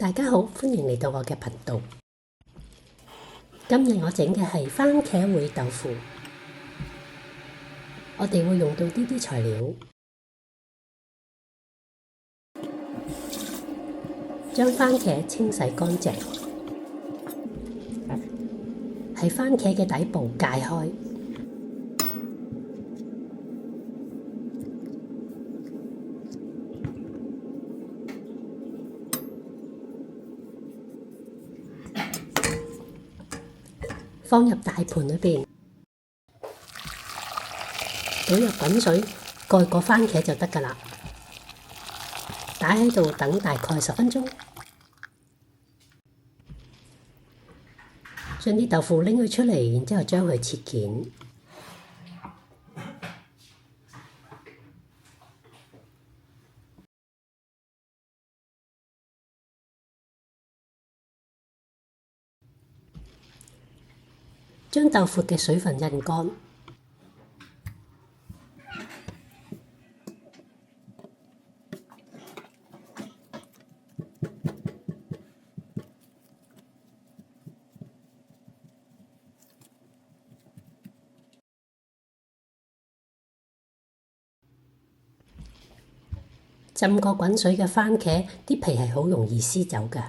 大家好，歡迎嚟到我嘅頻道。今日我整嘅係番茄燴豆腐，我哋會用到呢啲材料：將番茄清洗乾淨，喺番茄嘅底部解開，放入大盤裏邊，倒入滾水，蓋過番茄就得㗎喇。擺喺度等大概10分鐘，將啲豆腐拎佢出嚟，然之後將佢切件，將豆腐嘅水分印乾。浸過滾水嘅番茄，啲皮係好容易撕走㗎。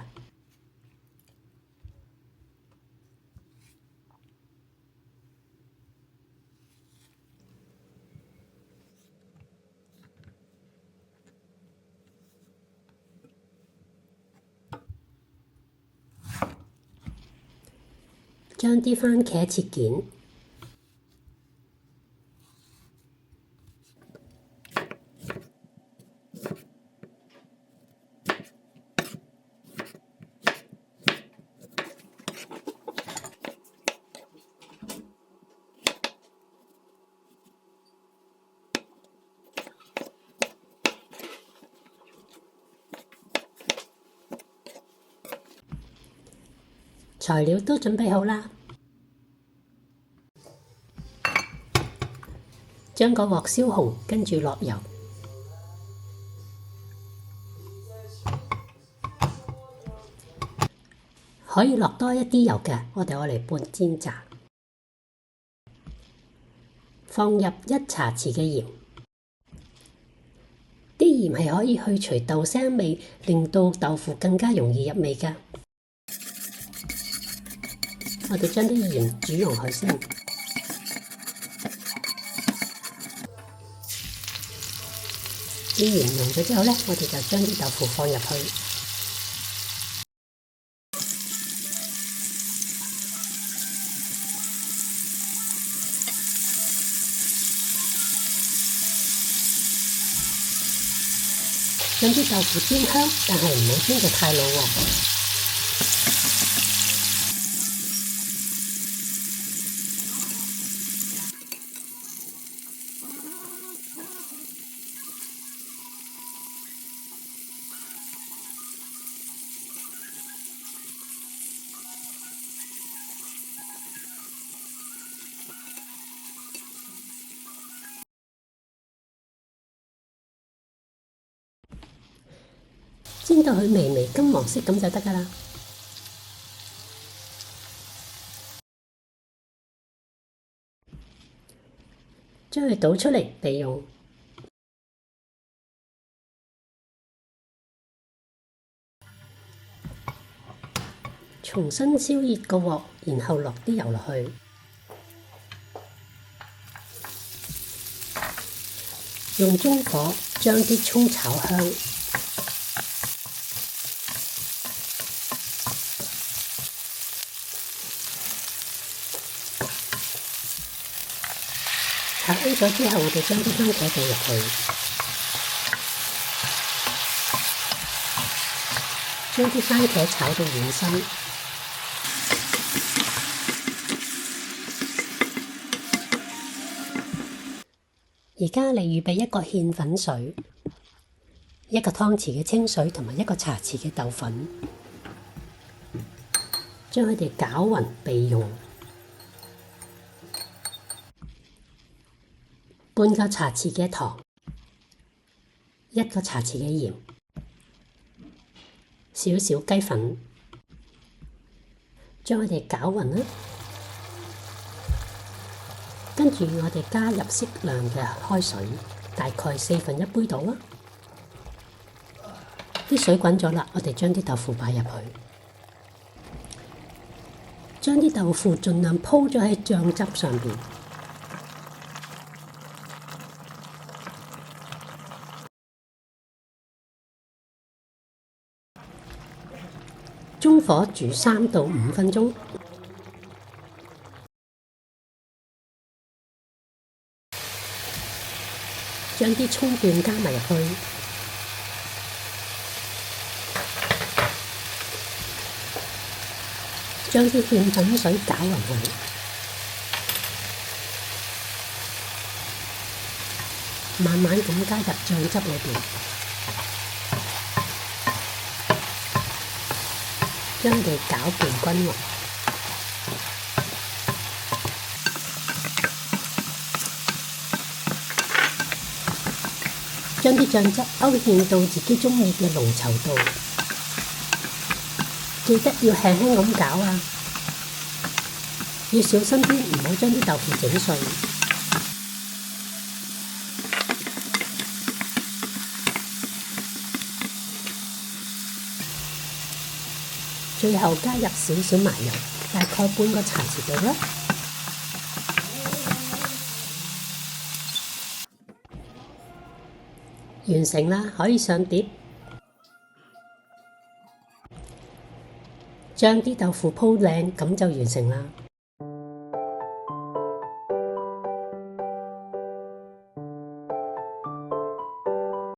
將啲番茄切件。材料都準備好啦，將個鑊燒紅，跟住落油，可以落多一啲油嘅，我哋愛嚟半煎炸。放入1茶匙嘅鹽，啲鹽係可以去除豆腥味，令到豆腐更加容易入味㗎。我哋將啲鹽煮溶佢先，啲鹽溶咗之後呢，我哋就將啲豆腐放入去，將啲豆腐煎香，但係唔好煎到太老喎。煎到佢微微金黃色咁就得㗎喇。將佢倒出嚟備用。重新燒熱個鑊，然後落啲油落去，用中火將啲蔥炒香。炒香咗之後，我哋將啲番茄倒入去，將啲番茄炒到軟身。而家嚟預備一個芡粉水，1個湯匙嘅清水同埋1個茶匙嘅豆粉，將佢哋攪勻備用。半個茶匙嘅糖，1個茶匙嘅鹽，少少雞粉，將佢哋攪勻啦。跟住我哋加入適量嘅開水，大概1/4杯到啦。啲水滾咗啦，我哋將啲豆腐擺入去，將啲豆腐盡量鋪咗喺醬汁上邊。中火煮3到5分鐘，將啲葱段加埋入去，將啲芡粉水攪勻佢，慢慢咁加入醬汁裏邊。將佢哋攪拌均勻，將啲醬汁勾芡到自己鍾意嘅濃稠度，記得要輕輕咁攪啊，要小心啲，唔好將啲豆腐整碎。最後加入少少麻油，大概半個茶匙度啦。完成啦，可以上碟。將啲豆腐鋪靚，咁就完成啦。